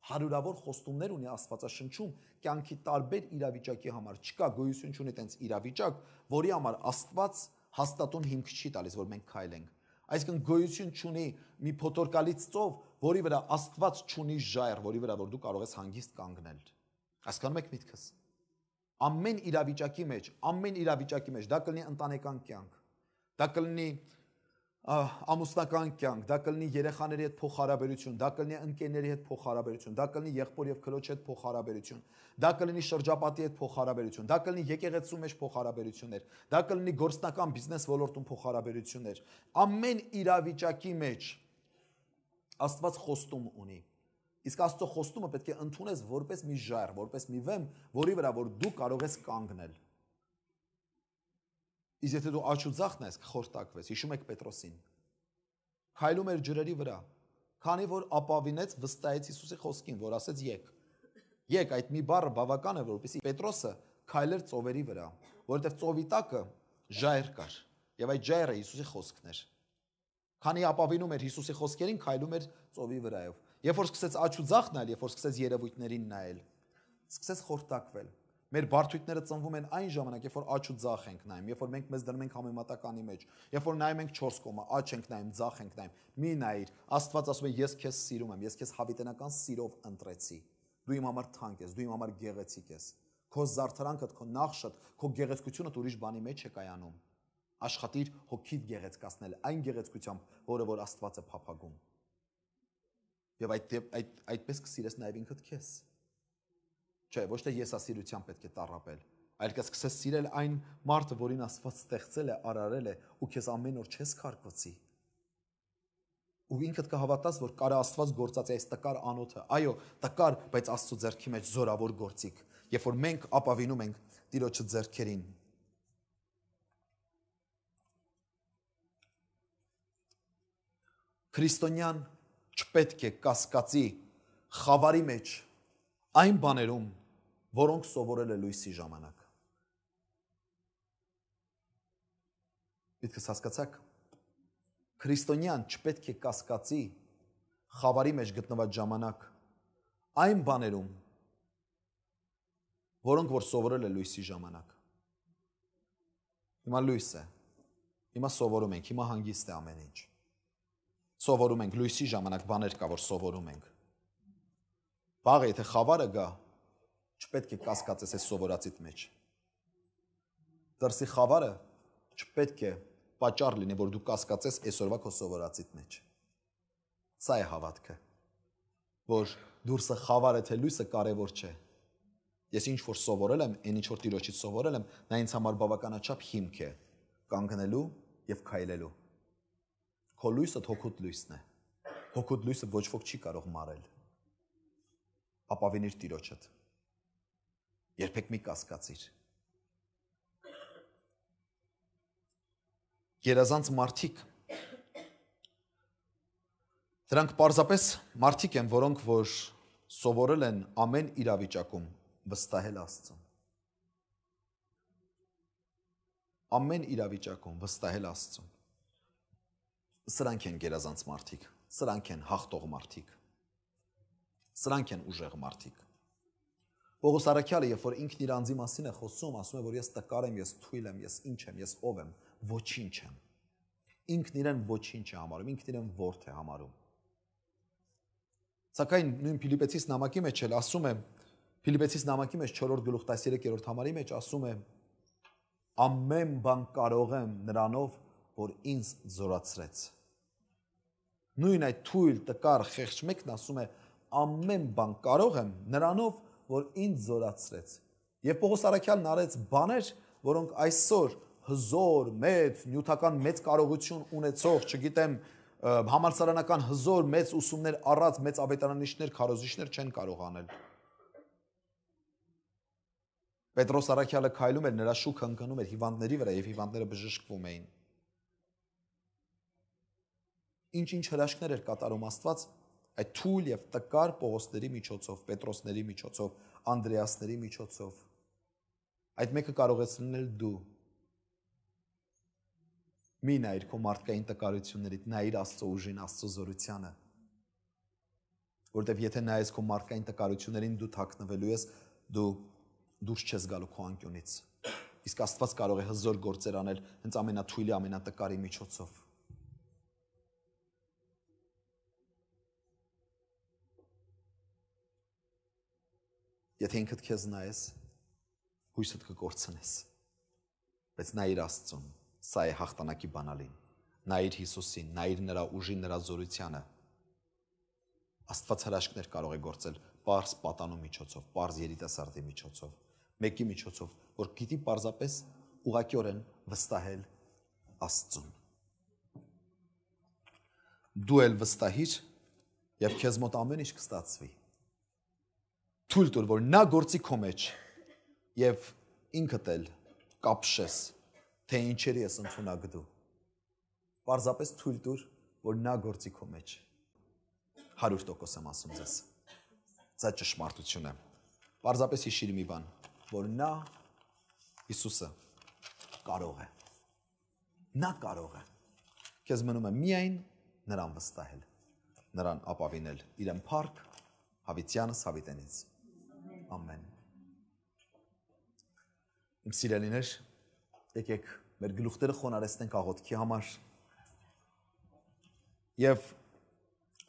հարյուրավոր խոստումներ ունի Աստվածաշնչում կյանքի տարբեր իրավիճակի համար։ Չկա գոյություն չունի տենց իրավիճակ, որի համար Աստված հաստատուն հիմք չի տալիս, որ մենք քայլենք։ Այսինքն գոյություն չունի մի փոթորկալից ծով, որի վրա Աստված չունի ժայռ, որի վրա որ դու կարող ես հանգիստ կանգնել։ Հասկանում եք միտքս։ Ամեն իրավիճակի մեջ, դա կլինի ընտանեկան կյանք, դա կլինի ամուսնական կյանք, դա կլինի երեխաների հետ փոխհարաբերություն, դա կլինի ընկերների հետ փոխհարաբերություն, դա կլինի եղբոր եւ քրոջ հետ փոխհարաբերություն, դա կլինի շրջապատի հետ փոխհարաբերություն, դա կլինի եկեղեցու մեջ փոխհարաբերություններ, դա կլինի գործնական բիզնես ոլորտում փոխհարաբերություններ։ Ամեն իրավիճակի մեջ Աստված խոստում ունի։ Իսկ Աստծո խոստումը պետք է ընդունես որպես մի ժայռ, որպես մի վեմ, որի վրա որ դու կարող ես կանգնել։ Իսկ եթե դու աչու ձախն ես, կխորտակվես։ Հիշում եք Պետրոսին։ Քայլում էր ջրերի վրա, քանի որ ապավինեց, վստահեց Հիսուսի խոսքին, որ ասեց եկ։ Եկ այդ մի բառը բավական է, որպեսզի Պետրոսը քայլեր ծովերի վրա, որովհետև ծովի տակը ժայռ կար, եւ այդ ժայռը Հիսուսի խոսքն էր։ Քանի ապավինում էր Հիսուսի խոսքերին, քայլում էր ծովի վրայով։ Երբ որ սկսեց աչ ու ձախ նայել, երբ որ սկսեց երևույթներին նայել, սկսեց խորտակվել։ Մեր բարդույթները ծնվում են այն ժամանակ, երբ որ աչ ու ձախ ենք նայում, երբ որ մենք մեզ դնում ենք համեմատականի մեջ, երբ որ նայում ենք 4 կողմը, աչ ենք նայում, ձախ ենք նայում։ Մի նայիր, Աստված ասում է, ես քեզ սիրում եմ, ես քեզ հավիտենական սիրով ընտրեցի։ Դու իմ համար թանկ ես, դու իմ համար գեղեցիկ ես։ Քո զարդարանքդ, քո նախշդ, քո գեղեցկությունդ ուրիշ բանի մեջ է կայանում։ Աշխատիր հոգիդ գեղեցկացնել այն գեղեցկությամբ, որը որ Աստված է փափագում։ Եվ այդպես կսիրես նաև ինքդ քեզ։ Չէ, ոչ թե եսասիրությամբ պետք է տառապել, այլ կսկսես սիրել այն մարդը, որին Աստված ստեղծել է, արարել է, ու քեզ ամեն օր չես քարկոծի։ Ու ինքդ կհավատաս, որ կարա Աստված գործած է այս տկար անոթը։ Այո, տկար, բայց Աստծո ձեռքի մեջ զորավոր գործիք, երբ որ մենք ապավինում ենք Տիրոջը ձեռքերին։ Քրիստոնյան չպետք է կասկածի խավարի մեջ այն բաներում, որոնք սովորել է լույսի ժամանակ։ Միտքս հասկացաք։ Քրիստոնյան չպետք է կասկածի խավարի մեջ գտնված ժամանակ այն բաներում, որոնք որ սովորել է լույսի ժամանակ։ Հիմա լույս է, հիմա սովորում ենք, հիմա հանգիստ է ամեն ինչ։ Սովորում ենք լույսի ժամանակ բաներ կա, որ սովորում ենք։ Վաղը եթե խավարը գա, չպետք է կասկածես այս սովորածիդ մեջ։ Դրսի խավարը չպետք է պատճառ լինի, որ դու կասկածես այսօրվա քո սովորածիդ մեջ։ Սա է հավատքը, որ դուրսը խավարը թե լույսը կարևոր չէ։ Ես ինչ որ սովորել եմ, այն ինչ որ Տիրոջից սովորել եմ, նա ինձ համար բավականաչափ հիմք է կանգնելու եւ քայլելու։ Քո լույսը հոգուտ լույսն է։ Հոգուտ լույսը ոչ ոք չի կարող մարել։ Ապավինիր Տիրոջդ։ Երբեք մի կասկածիր։ Գերազանց մարդիկ, դրանք պարզապես մարդիկ են, որոնք որ սովորել են ամեն իրավիճակում վստահել Աստծուն։ Ամեն իրավիճակում վստահել Աստծուն։ Սրանք են գերազանց մարդիկ, սրանք են հաղթող մարդիկ, սրանք են ուժեղ մարդիկ։ Պողոս առաքյալը, երբ որ ինքն իր անձի մասին է խոսում, ասում է, որ ես տկար եմ, ես թույլ եմ, ես ինչ եմ, ես ով եմ, ոչինչ եմ։ Ինքն իրեն ոչինչ է համարում, ինքն իրեն որդի է համարում։ Սակայն նույն Փիլիպեցիս նամակի մեջ էլ ասում է, Փիլիպեցիս նամակի մեջ 4-րդ գլուխ 13-րդ համարի մեջ ասում է. ամեն բան կարող եմ նրանով, որ ինձ զորացրեց։ Նույն այդ թույլ, տկար, խեղճ մեկն ասում է ամեն բան կարող եմ նրանով, որ ինձ զորացրեց։ Եվ Պողոս առաքյալն արեց բաներ, որոնք այսօր հզոր, մեծ, նյութական մեծ կարողություն ունեցող, չգիտեմ, համալսարանական հզոր մեծ ուսումներ առած մեծ ավետարանիչներ, քարոզիչներ չեն կարող անել։ Պետրոս առաքյալը քայլում էր, նրա շուքը ընկնում էր հիվանդների վրա եւ հիվանդները բժշկվում էին։ Ինչ-ինչ հրաշքներ էր կատարում Աստված այդ թույլ եւ տկար Պողոսների միջոցով, Պետրոսների միջոցով, Անդրեասների միջոցով։ Այդ մեկը կարող ես լինել դու։ Մի նայր քո մարդկային տկարություններից, նայր Աստծո ուժին, Աստծո զորությանը։ Որտեւ եթե նայես քո մարդկային տկարություններին, դու թաքնվելու ես, դու դուրս չես գալու քո անկյունից։ Իսկ Աստված կարող է հզոր գործեր անել հենց ամենաթույլի, ամենատկարի միջոցով։ Եթե ինքդ քեզ նայես, հույսդ կկորցնես։ Բայց նայիր Աստծուն, սա է հաղթանակի բանալին։ Նայիր Հիսուսին, նայիր նրա ուժին, նրա զորությանը։ Աստված հրաշքներ կարող է գործել պարզ պատանու միջոցով, պարզ երիտասարդի միջոցով, մեկի միջոցով, որ գիտի պարզապես ուղղակիորեն վստահել Աստծուն։ Դու էլ վստահիր եւ քեզ մոտ ամեն ինչ կստացվի։ Թույլ տուր, որ նա գործի քո մեջ եւ ինքդ էլ կապշես, թե ինչերի ես ընդունակ դու։ Պարզապես թույլ տուր, որ նա գործի քո մեջ։ 100% եմ ասում ձեզ։ Սա ճշմարտություն է։ Պարզապես հիշիր մի բան, որ նա Հիսուսը կարող է։ Նա կարող է։ Քեզ մնում է միայն նրան վստահել։ նրան ապավինել իրեն փառք հավիտյանս հավիտենից։ Ամեն։ Իմ սիրելիներ, եկեք մեր գլուխները խոնարհեցնենք աղոթքի համար։ Եվ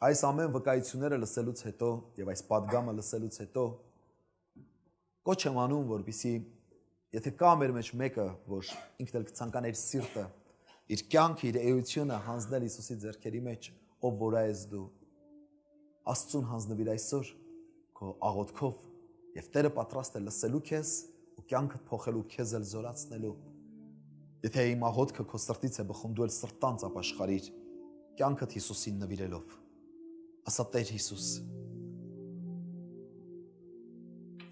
այս ամեն վկայությունները լսելուց հետո եւ այս падգամը լսելուց հետո կոչ եմ անում, որպեսզի եթե կա մեր մեջ մեկը, որ ինքն էլ կցանկաներ սիրտը, իր կյանքը, իր էությունը հանձնել Հիսուսի ձեռքերի մեջ, ով որ ես դու, Աստծուն հանձնվիր այսօր քո աղոթքով եւ Տերը պատրաստ է լսելու քեզ ու կյանքդ փոխելու, քեզ էլ զորացնելու։ Եթե իմ աղոթքը քո սրտից է բխում, դու էլ սրտանց ապաշխարիր, կյանքդ Հիսուսին նվիրելով։ Ասա Տեր Հիսուս,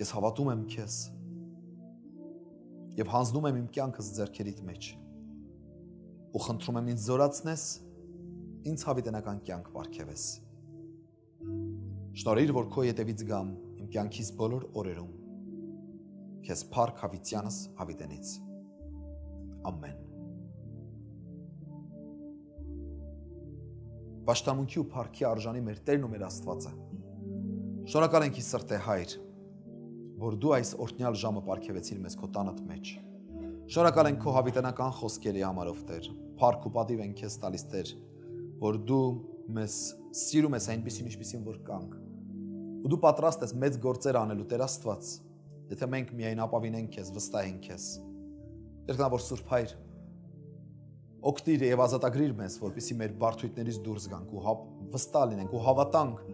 ես հավատում եմ քեզ եւ հանձնում եմ իմ կյանքս ձեռքերիդ մեջ ու խնդրում եմ ինձ զորացնես, ինձ հավիտենական կյանք պարգևես։ Շնորհիր, որ քո ետևից գամ իմ կյանքիս բոլոր օրերում, քեզ փառք հավիտյանս հավիտենից։ Ամեն։ Պաշտամունքի ու փառքի արժանի մեր Տերն ու մեր Աստվածը։ Շնորհակալ ենք ի սրտե Հայր, որ դու այս օրհնյալ ժամը պարգևեցիր մեզ քո տանդ մեջ։ Շնորհակալ ենք քո հավիտենական խոսքերի համար, ով Տեր։ Փառք ու պատիվ ենք քեզ տալիս, Տեր, որ դու մեզ սիրում ես այնպիսին, ինչպիսին որ կանք։ Ու դու պատրաստ ես մեծ գործեր անելու, Տեր Աստված, եթե մենք միայն ապավինենք քեզ, վստահենք քեզ։ Երկնավոր Սուրբ Հայր, օգտիր եւ ազատագրիր մեզ, որպեսզի մեր բարդույթներից դուրս գանք ու վստահ լինենք ու հավատանք,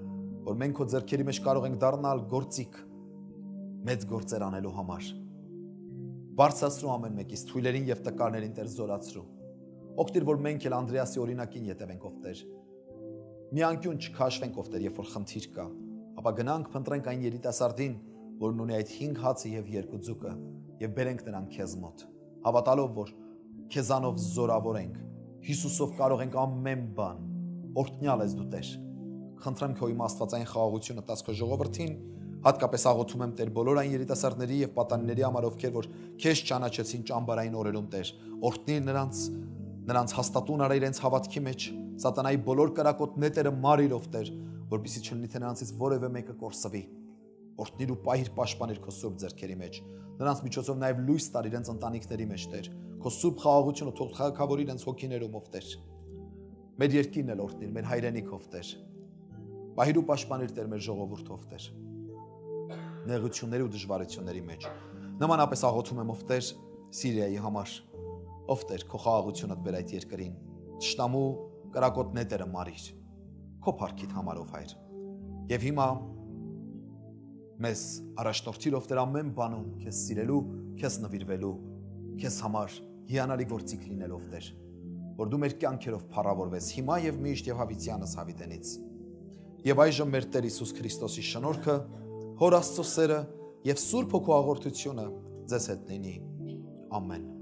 որ մենք քո ձեռքերի մեջ կարող ենք դառնալ գործիք մեծ գործեր անելու համար։ Բարձրացրու ամեն մեկից թույլերին եւ տկարներին, Տեր, զորացրու։ Օգտիր, որ մենք էլ Անդրեասի օրինակին ետևենք, ով Տեր։ Մի անկյուն չքաշվենք, ով Տեր, երբ որ խնդիր կա, ապա գնանք փնտրենք այն երիտասարդին, որն ունի այդ 5 հացը եւ 2 ձուկը, եւ բերենք նրան քեզ մոտ, հավատալով, որ քեզանով զորավոր ենք, Հիսուսով կարող ենք ամեն բան, օրհնյալ ես դու, Տեր։ Խնդրեմ քո իմ աստվածային խաղաղությունը տաս քո ժողովրդին, հատկապես աղոթում եմ, Տեր, բոլոր այն երիտասարդների եւ պատանիների համար, ովքեր որ քեզ ճանաչեցին ճամբարային օրերում, Տեր, օրհնիր նրանց հաստատուն արա իրենց հավատքի մեջ, սատանայի բոլոր կրակոտ նետերը մարիր, ով Տեր, որպեսզի չլինի թե նրանցից որևէ մեկը կորսվի։ Օրհնիր ու պահիր պաշտպանիր քո սուրբ ձեռքերի մեջ, նրանց միջոցով նաև լույս տար իրենց ընտանիքների մեջ, Տեր, քո սուրբ խաղաղությունը թող թագավորի իրենց հոգիներում, ով Տեր։ Մեր երկիրն էլ օրհնիր, մեր հայրենիքով, Տեր։ Պահիր ու պաշտպանիր, Տեր, մեր ժողովուրդով, Տեր, նեղությունների ու դժվարությունների մեջ։ Նմանապես աղոթում եմ, ով Տեր, Սիրիայի համար, ով Տեր, քո խաղաղությունդ բեր այդ երկրին, թշնամու կրակոտ նետերը մարիր, քո փառքիդ համար, ով Հայր։ Եվ հիմա մեզ առաջնորդիր, ով Տեր, ամեն բանում քեզ սիրելու, քեզ նվիրվելու, քեզ համար հիանալի գործիք լինելով, Տեր, որ դու մեր կյանքերով փառավորվես հիմա եւ միշտ եւ հավիտյանս հավիտենից։ Եվ այժմ մեր Տեր Հիսուս Քրիստոսի շնորհքը, Հոր Աստծո սերը եւ Սուրբ Հոգու աղոթությունը ձեզ հետ լինի։ Ամեն։